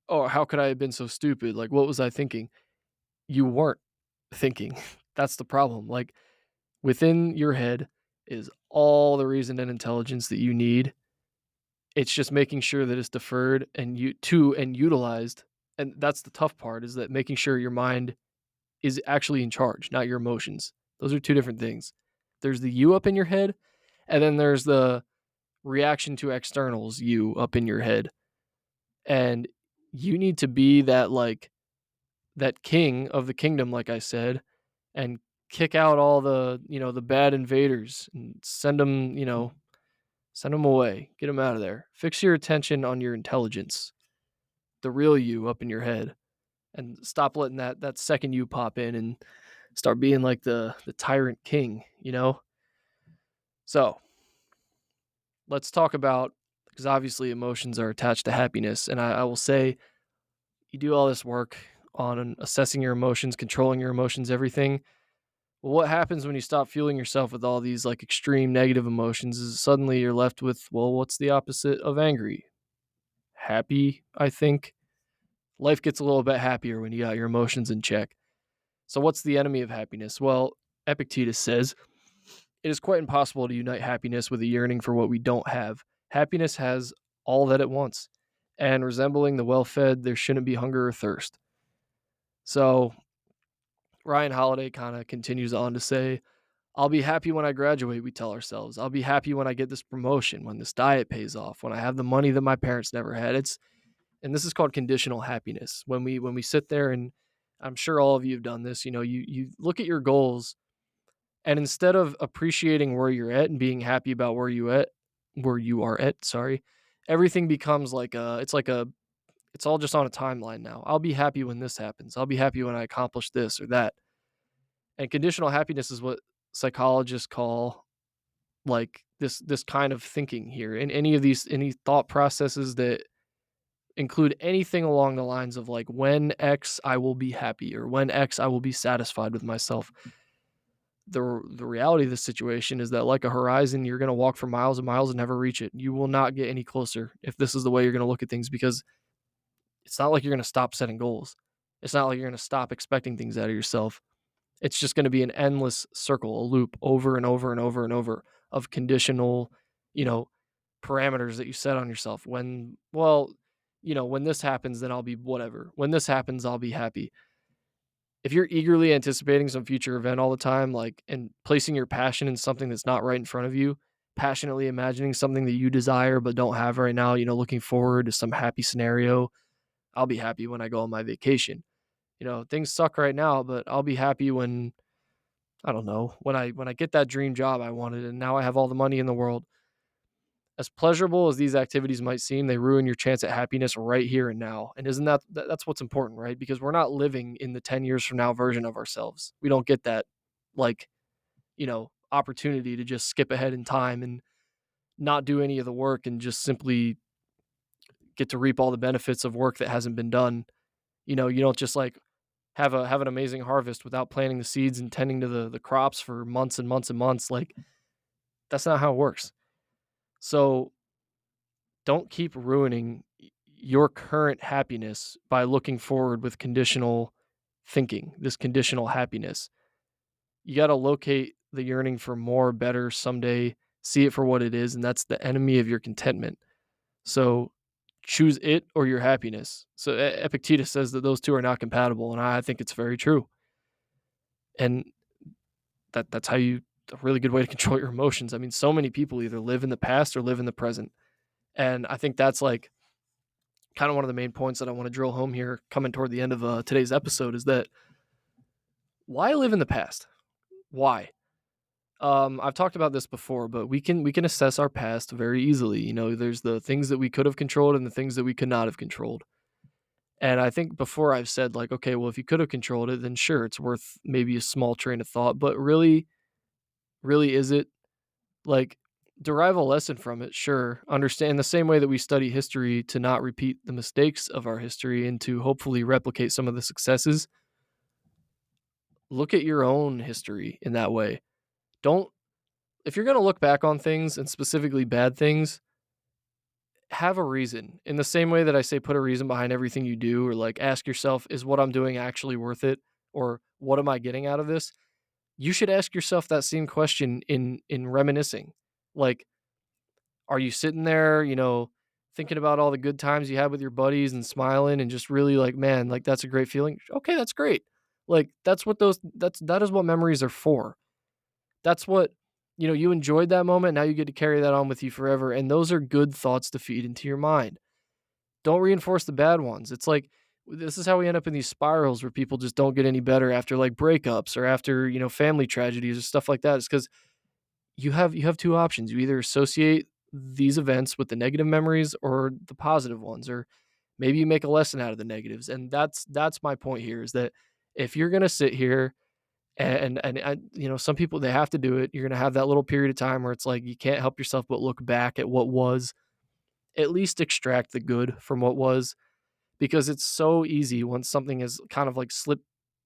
oh, how could I have been so stupid? Like, what was I thinking? You weren't thinking. That's the problem. Like, within your head is all the reason and intelligence that you need. It's just making sure that it's deferred and utilized. And that's the tough part, is that making sure your mind is actually in charge, not your emotions. Those are two different things. There's the you up in your head, and then there's the reaction to externals you up in your head. And you need to be that king of the kingdom, like I said, and kick out all the bad invaders and send them away, get them out of there. Fix your attention on your intelligence, the real you up in your head, and stop letting that second you pop in and start being like the tyrant king. So let's talk about, because obviously emotions are attached to happiness. And I will say, you do all this work on assessing your emotions, controlling your emotions, everything. Well, what happens when you stop fueling yourself with all these like extreme negative emotions is suddenly you're left with, well, what's the opposite of angry? Happy, I think. Life gets a little bit happier when you got your emotions in check. So what's the enemy of happiness? Well, Epictetus says, it is quite impossible to unite happiness with a yearning for what we don't have. Happiness has all that it wants, and resembling the well fed, there shouldn't be hunger or thirst. So Ryan Holiday kind of continues on to say, I'll be happy when I graduate, we tell ourselves. I'll be happy when I get this promotion, when this diet pays off, when I have the money that my parents never had. And this is called conditional happiness. When we sit there, and I'm sure all of you have done this, you look at your goals, and instead of appreciating where you're at and being happy about where you are at, sorry, everything becomes it's all just on a timeline now. I'll be happy when this happens. I'll be happy when I accomplish this or that. And conditional happiness is what psychologists call like this kind of thinking here. And any thought processes that include anything along the lines of like, when X I will be happy, or when X I will be satisfied with myself. The reality of the situation is that, like a horizon, you're going to walk for miles and miles and never reach it. You will not get any closer if this is the way you're going to look at things, because it's not like you're going to stop setting goals. It's not like you're going to stop expecting things out of yourself. It's just going to be an endless circle, a loop, over and over and over and over, of conditional, you know, parameters that you set on yourself. When this happens, then I'll be whatever. When this happens, I'll be happy. If you're eagerly anticipating some future event all the time, like, and placing your passion in something that's not right in front of you, passionately imagining something that you desire but don't have right now, looking forward to some happy scenario. I'll be happy when I go on my vacation. Things suck right now, but I'll be happy when, I don't know, when I get that dream job I wanted and now I have all the money in the world. As pleasurable as these activities might seem, they ruin your chance at happiness right here and now. And isn't that's what's important, right? Because we're not living in the 10 years from now version of ourselves. We don't get that, like, opportunity to just skip ahead in time and not do any of the work and just simply get to reap all the benefits of work that hasn't been done. You don't just like have an amazing harvest without planting the seeds and tending to the crops for months and months and months. Like, that's not how it works. So don't keep ruining your current happiness by looking forward with conditional thinking, this conditional happiness. You got to locate the yearning for more, better, someday, see it for what it is, and that's the enemy of your contentment. So choose it or your happiness. So Epictetus says that those two are not compatible, and I think it's very true. And that's how a really good way to control your emotions. I mean, so many people either live in the past or live in the present. And I think that's like kind of one of the main points that I want to drill home here coming toward the end of today's episode, is that why live in the past? Why? I've talked about this before, but we can assess our past very easily. There's the things that we could have controlled and the things that we could not have controlled. And I think before I've said like, okay, well, if you could have controlled it, then sure, it's worth maybe a small train of thought. But really, really, is it? Like, derive a lesson from it, sure. Understand the same way that we study history to not repeat the mistakes of our history and to hopefully replicate some of the successes. Look at your own history in that way. Don't, if you're going to look back on things, and specifically bad things, have a reason. In the same way that I say put a reason behind everything you do, or like ask yourself, is what I'm doing actually worth it? Or what am I getting out of this? You should ask yourself that same question in reminiscing. Like, are you sitting there, thinking about all the good times you had with your buddies and smiling and just really like, man, like, that's a great feeling? Okay, that's great. Like, that is what memories are for. That's what, you enjoyed that moment. Now you get to carry that on with you forever. And those are good thoughts to feed into your mind. Don't reinforce the bad ones. It's like, this is how we end up in these spirals where people just don't get any better after like breakups or after, family tragedies or stuff like that. It's because you have two options. You either associate these events with the negative memories or the positive ones, or maybe you make a lesson out of the negatives. And that's my point here, is that if you're going to sit here and some people, they have to do it. You're going to have that little period of time where it's like you can't help yourself but look back at what was. At least extract the good from what was, because it's so easy once something has kind of like slipped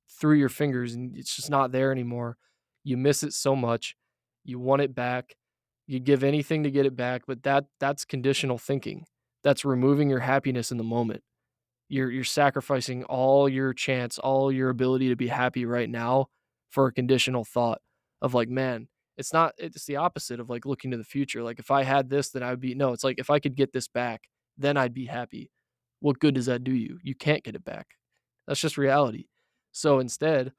through your fingers and it's just not there anymore. You miss it so much. You want it back. You give anything to get it back, but that's conditional thinking. That's removing your happiness in the moment. You're sacrificing all your chance, all your ability to be happy right now for a conditional thought of like, man, it's the opposite of like looking to the future. Like if I had this, then I would be no, it's like if I could get this back, then I'd be happy. What good does that do you? You can't get it back. That's just reality. So instead,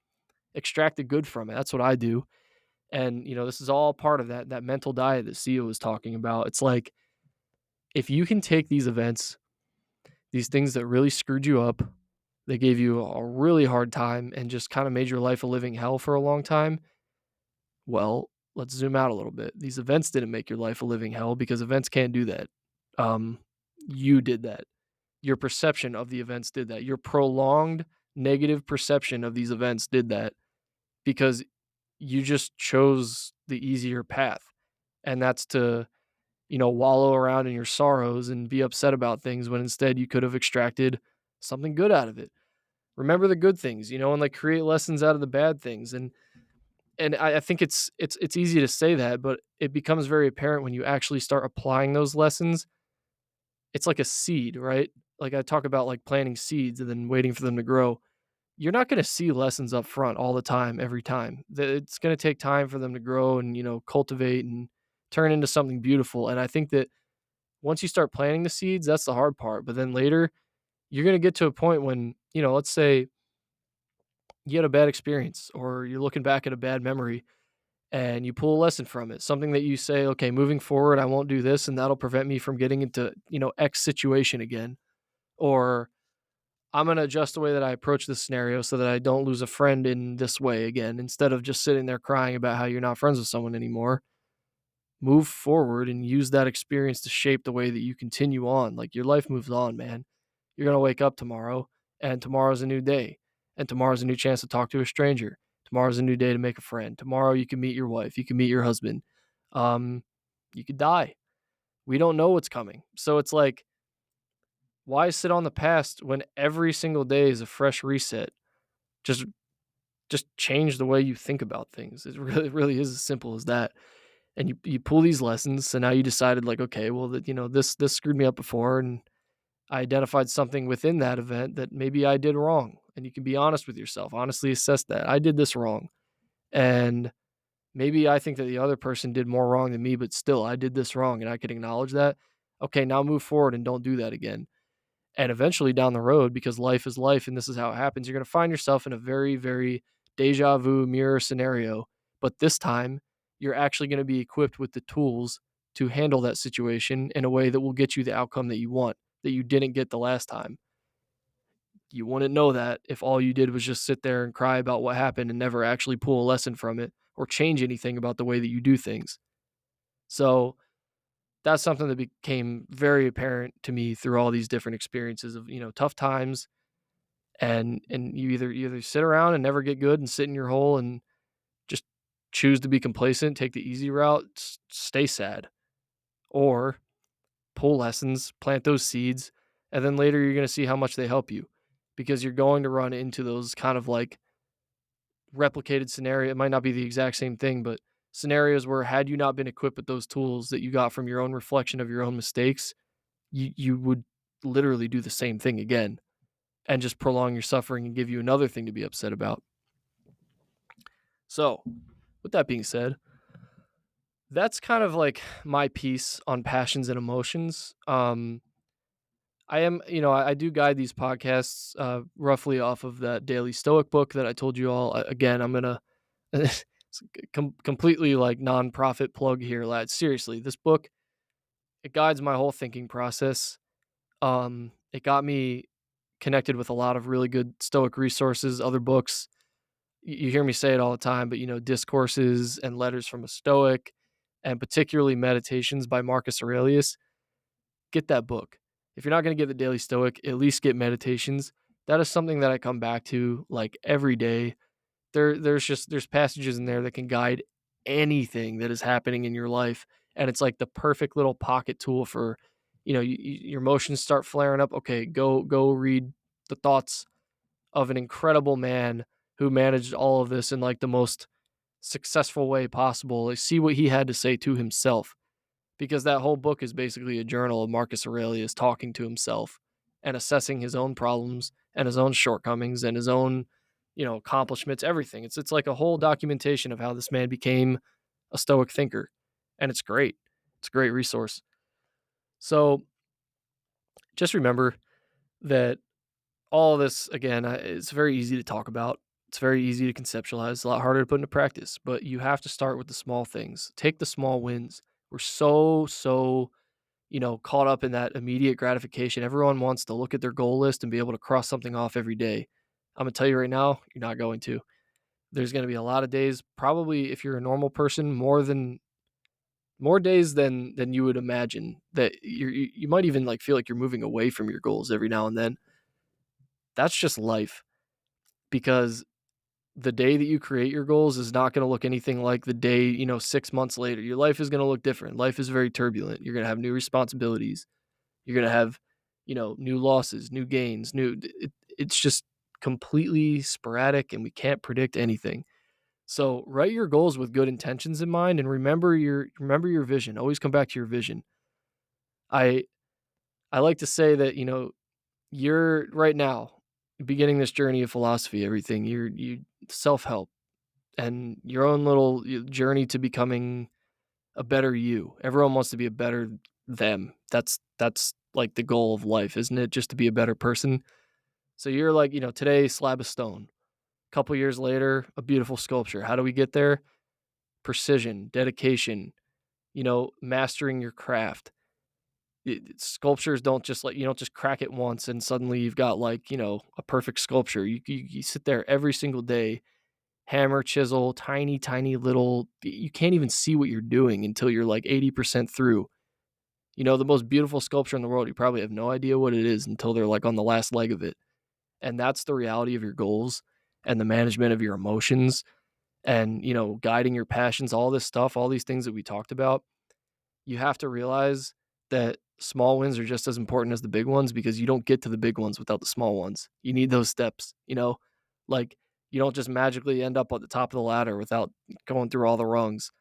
extract the good from it. That's what I do. And this is all part of that mental diet that CEO was talking about. It's like if you can take these events, these things that really screwed you up, they gave you a really hard time and just kind of made your life a living hell for a long time. Well, let's zoom out a little bit. These events didn't make your life a living hell because events can't do that. Um, you did that. Your perception of the events did that. Your prolonged negative perception of these events did that because you just chose the easier path. And that's to, wallow around in your sorrows and be upset about things when instead you could have extracted something good out of it. Remember the good things, and like create lessons out of the bad things. And I think it's easy to say that, but it becomes very apparent when you actually start applying those lessons. It's like a seed, right? Like I talk about like planting seeds and then waiting for them to grow. You're not going to see lessons up front all the time, every time. It's going to take time for them to grow and, cultivate and turn into something beautiful. And I think that once you start planting the seeds, that's the hard part. But then later, you're going to get to a point when, let's say you had a bad experience or you're looking back at a bad memory and you pull a lesson from it, something that you say, okay, moving forward, I won't do this and that'll prevent me from getting into, X situation again. Or I'm going to adjust the way that I approach this scenario so that I don't lose a friend in this way again. Instead of just sitting there crying about how you're not friends with someone anymore, move forward and use that experience to shape the way that you continue on. Like your life moves on, man. You're going to wake up tomorrow and tomorrow's a new day and tomorrow's a new chance to talk to a stranger. Tomorrow's a new day to make a friend. Tomorrow you can meet your wife. You can meet your husband. Um, you could die. We don't know what's coming. So it's like, why sit on the past when every single day is a fresh reset? Just change the way you think about things. It really is as simple as that. And you pull these lessons. So now you decided like, okay, well that this screwed me up before, and I identified something within that event that maybe I did wrong. And you can be honest with yourself, honestly assess that. I did this wrong. And maybe I think that the other person did more wrong than me, but still I did this wrong and I could acknowledge that. Okay, now move forward and don't do that again. And eventually down the road, because life is life and this is how it happens, you're going to find yourself in a very, very deja vu mirror scenario. But this time, you're actually going to be equipped with the tools to handle that situation in a way that will get you the outcome that you want, that you didn't get the last time. You wouldn't know that if all you did was just sit there and cry about what happened and never actually pull a lesson from it or change anything about the way that you do things. So that's something that became very apparent to me through all these different experiences of, tough times. And you either sit around and never get good and sit in your hole and just choose to be complacent, take the easy route, stay sad, or pull lessons, plant those seeds, and then later you're going to see how much they help you, because you're going to run into those kind of like replicated scenario. It might not be the exact same thing, but scenarios where had you not been equipped with those tools that you got from your own reflection of your own mistakes, you would literally do the same thing again and just prolong your suffering and give you another thing to be upset about. So, with that being said, that's kind of like my piece on passions and emotions. I do guide these podcasts roughly off of that Daily Stoic book that I told you all. Again, I'm gonna it's completely like non-profit plug here, lads. Seriously, this book, it guides my whole thinking process. It got me connected with a lot of really good Stoic resources, other books. You hear me say it all the time, but Discourses and Letters from a Stoic, and particularly Meditations by Marcus Aurelius. Get that book. If you're not going to get the Daily Stoic, at least get Meditations. That is something that I come back to like every day. There's passages in there that can guide anything that is happening in your life, and it's like the perfect little pocket tool for, your emotions start flaring up. Okay, go read the thoughts of an incredible man who managed all of this in like the most successful way possible. Like, see what he had to say to himself, because that whole book is basically a journal of Marcus Aurelius talking to himself. and assessing his own problems and his own shortcomings and his own, accomplishments, everything. It's like a whole documentation of how this man became a Stoic thinker, and it's great. It's a great resource. So just remember that all of this, again, it's very easy to talk about. It's very easy to conceptualize. It's a lot harder to put into practice, but you have to start with the small things. Take the small wins. We're so caught up in that immediate gratification. Everyone wants to look at their goal list and be able to cross something off every day. I'm going to tell you right now, you're not going to. There's going to be a lot of days, probably if you're a normal person, more days than you would imagine, that you might even like feel like you're moving away from your goals every now and then. That's just life, because the day that you create your goals is not going to look anything like the day, 6 months later. Your life is going to look different. Life is very turbulent. You're going to have new responsibilities. You're going to have, new losses, new gains, it's just completely sporadic, and we can't predict anything. So write your goals with good intentions in mind, and remember your vision. Always come back to your vision. I I like to say that, you're right now beginning this journey of philosophy, everything. You self-help and your own little journey to becoming a better you. Everyone wants to be a better them. That's like the goal of life, isn't it? Just to be a better person. So you're like, today slab of stone. A couple years later, a beautiful sculpture. How do we get there? Precision, dedication, mastering your craft. Sculptures don't just like, you don't just crack it once and suddenly you've got like, a perfect sculpture. You sit there every single day, hammer, chisel, tiny, tiny little, you can't even see what you're doing until you're like 80% through. The most beautiful sculpture in the world, you probably have no idea what it is until they're like on the last leg of it. And that's the reality of your goals and the management of your emotions and, guiding your passions, all this stuff, all these things that we talked about. You have to realize that small wins are just as important as the big ones, because you don't get to the big ones without the small ones. You need those steps, like you don't just magically end up at the top of the ladder without going through all the rungs.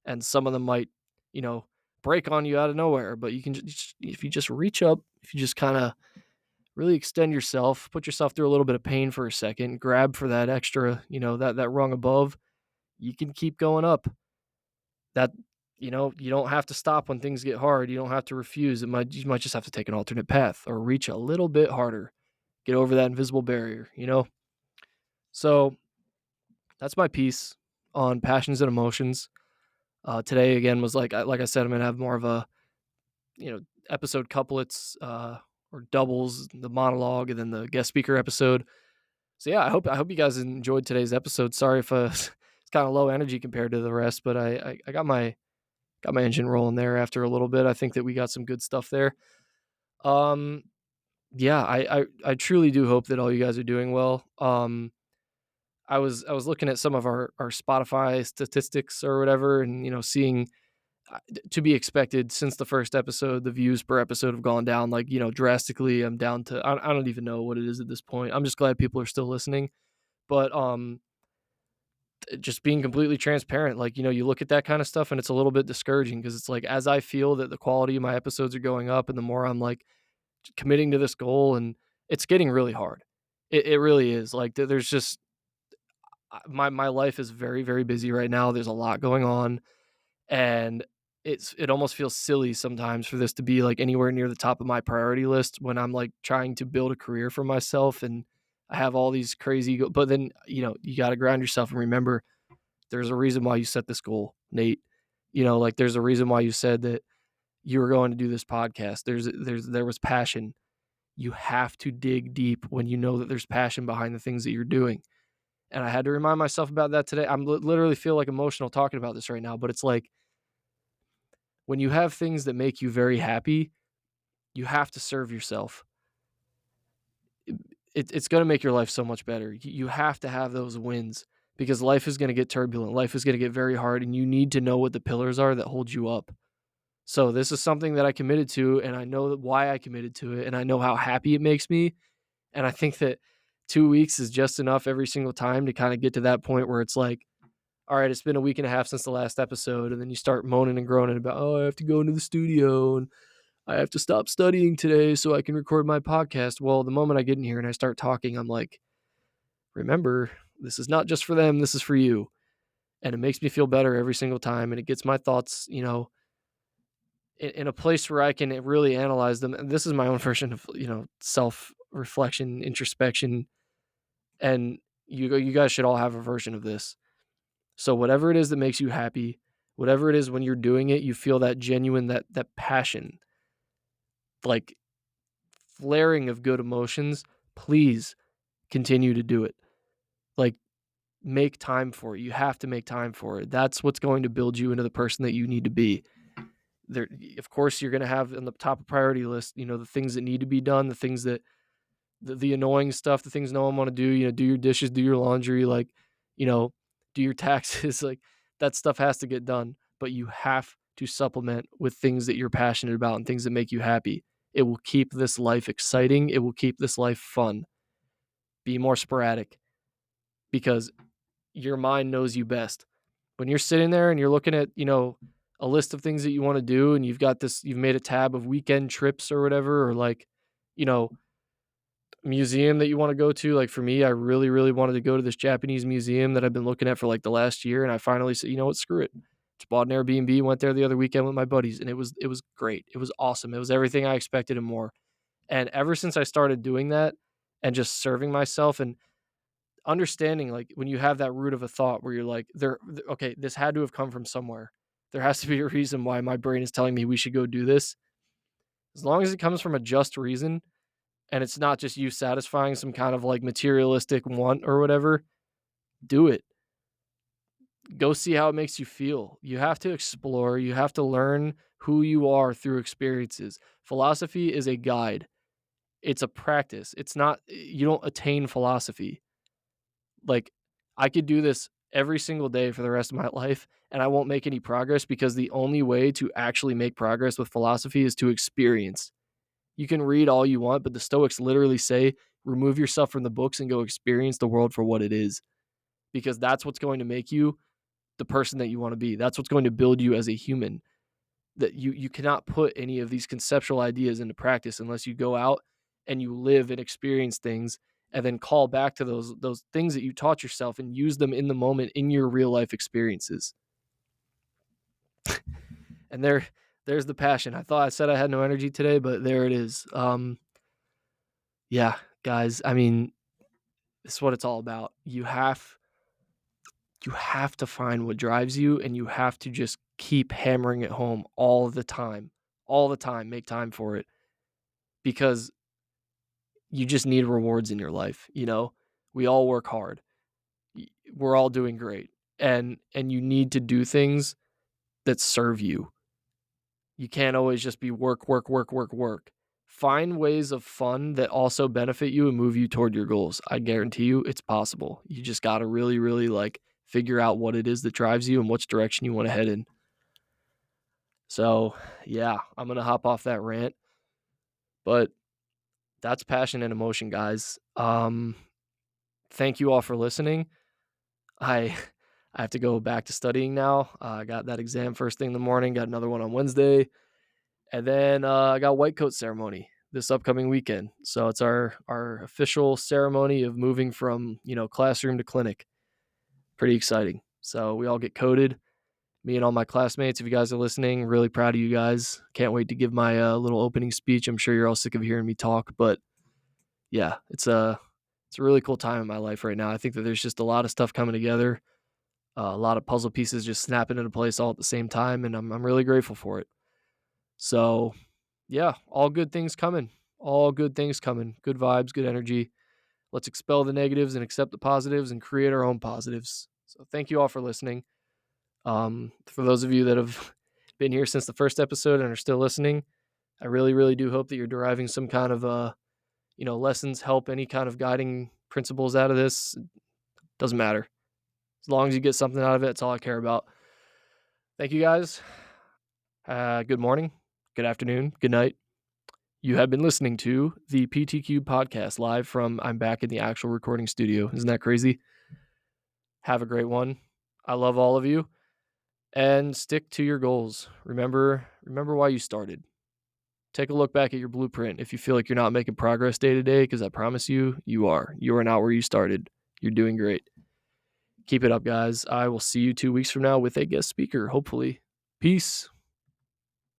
And some of them might, you know, break on you out of nowhere, but you can just, if you just reach up, if you just kind of really extend yourself, put yourself through a little bit of pain for a second, grab for that extra, that rung above, you can keep going up. That, you don't have to stop when things get hard. You don't have to refuse. You might just have to take an alternate path or reach a little bit harder, get over that invisible barrier. So that's my piece on passions and emotions. Today again was like I said, I'm gonna have more of a, episode couplets, or doubles, the monologue and then the guest speaker episode. So yeah, I hope you guys enjoyed today's episode. Sorry if it's kind of low energy compared to the rest, but I got my engine rolling there after a little bit. I think that we got some good stuff there. Um, yeah, I truly do hope that all you guys are doing well. I was looking at some of our Spotify statistics or whatever, and seeing, to be expected, since the first episode, the views per episode have gone down like drastically. I'm down to I don't even know what it is at this point. I'm just glad people are still listening, but just being completely transparent, like, you look at that kind of stuff and it's a little bit discouraging, because it's like, as I feel that the quality of my episodes are going up and the more I'm like committing to this goal, and it's getting really hard. It really is. Like, there's just, my life is very, very busy right now. There's a lot going on, and it almost feels silly sometimes for this to be like anywhere near the top of my priority list when I'm like trying to build a career for myself, and I have all these crazy but then, you got to ground yourself and remember there's a reason why you set this goal, Nate. Like, there's a reason why you said that you were going to do this podcast. There was passion. You have to dig deep when you know that there's passion behind the things that you're doing. And I had to remind myself about that today. I'm literally feel like emotional talking about this right now, but it's like, when you have things that make you very happy, you have to serve yourself. It's going to make your life so much better. You have to have those wins, because life is going to get turbulent. Life is going to get very hard, and you need to know what the pillars are that hold you up. So this is something that I committed to, and I know why I committed to it, and I know how happy it makes me. And I think that 2 weeks is just enough every single time to kind of get to that point where it's like, all right, it's been a week and a half since the last episode. And then you start moaning and groaning about, oh, I have to go into the studio and I have to stop studying today so I can record my podcast. Well, the moment I get in here and I start talking, I'm like, remember, this is not just for them, this is for you. And it makes me feel better every single time. And it gets my thoughts, in a place where I can really analyze them. And this is my own version of, self reflection, introspection. And you guys should all have a version of this. So whatever it is that makes you happy, whatever it is when you're doing it, you feel that genuine, that passion, like flaring of good emotions, please continue to do it. Like, make time for it. You have to make time for it. That's what's going to build you into the person that you need to be. There, of course, you're going to have on the top of priority list, the things that need to be done, the things that the annoying stuff, the things no one want to do, do your dishes, do your laundry, like, do your taxes, like that stuff has to get done, but you have to supplement with things that you're passionate about and things that make you happy. It will keep this life exciting. It will keep this life fun. Be more sporadic because your mind knows you best. When you're sitting there and you're looking at, a list of things that you want to do and you've made a tab of weekend trips or whatever, or like, museum that you want to go to. Like for me, I really, really wanted to go to this Japanese museum that I've been looking at for like the last year. And I finally said, you know what, screw it. Just bought an Airbnb, went there the other weekend with my buddies, and it was great. It was awesome. It was everything I expected and more. And ever since I started doing that and just serving myself and understanding, like when you have that root of a thought where you're like, okay, this had to have come from somewhere. There has to be a reason why my brain is telling me we should go do this. As long as it comes from a just reason, and it's not just you satisfying some kind of like materialistic want or whatever, do it. Go see how it makes you feel. You have to explore. You have to learn who you are through experiences. Philosophy is a guide. It's a practice. It's not, you don't attain philosophy. Like, I could do this every single day for the rest of my life and I won't make any progress because the only way to actually make progress with philosophy is to experience. You can read all you want, but the Stoics literally say, remove yourself from the books and go experience the world for what it is, because that's what's going to make you the person that you want to be. That's what's going to build you as a human. That you cannot put any of these conceptual ideas into practice unless you go out and you live and experience things and then call back to those things that you taught yourself and use them in the moment in your real life experiences. And there's the passion. I thought I said I had no energy today, but there it is. Yeah, guys, I mean, this is what it's all about. You have to find what drives you, and you have to just keep hammering it home all the time. All the time, make time for it, because you just need rewards in your life, We all work hard. We're all doing great. And you need to do things that serve you. You can't always just be work, work, work, work, work. Find ways of fun that also benefit you and move you toward your goals. I guarantee you it's possible. You just got to really, really figure out what it is that drives you and which direction you want to head in. So, yeah, I'm going to hop off that rant. But that's passion and emotion, guys. Thank you all for listening. I have to go back to studying now. I got that exam first thing in the morning, got another one on Wednesday. And then I got white coat ceremony this upcoming weekend. So it's our official ceremony of moving from, classroom to clinic. Pretty exciting. So we all get coded. Me and all my classmates, if you guys are listening, really proud of you guys. Can't wait to give my little opening speech. I'm sure you're all sick of hearing me talk, but yeah, it's a really cool time in my life right now. I think that there's just a lot of stuff coming together, a lot of puzzle pieces just snapping into place all at the same time, and I'm really grateful for it. So, yeah, all good things coming. All good things coming. Good vibes, good energy. Let's expel the negatives and accept the positives and create our own positives. So thank you all for listening. For those of you that have been here since the first episode and are still listening, I really, really do hope that you're deriving some kind of, lessons, help, any kind of guiding principles out of this. Doesn't matter. As long as you get something out of it, it's all I care about. Thank you guys. Good morning, good afternoon, good night. You have been listening to the PTQ podcast live from I'm back in the actual recording studio. Isn't that crazy? Have a great one. I love all of you. And stick to your goals. Remember why you started. Take a look back at your blueprint if you feel like you're not making progress day to day, because I promise you, you are. You are not where you started. You're doing great. Keep it up, guys. I will see you 2 weeks from now with a guest speaker, hopefully. Peace.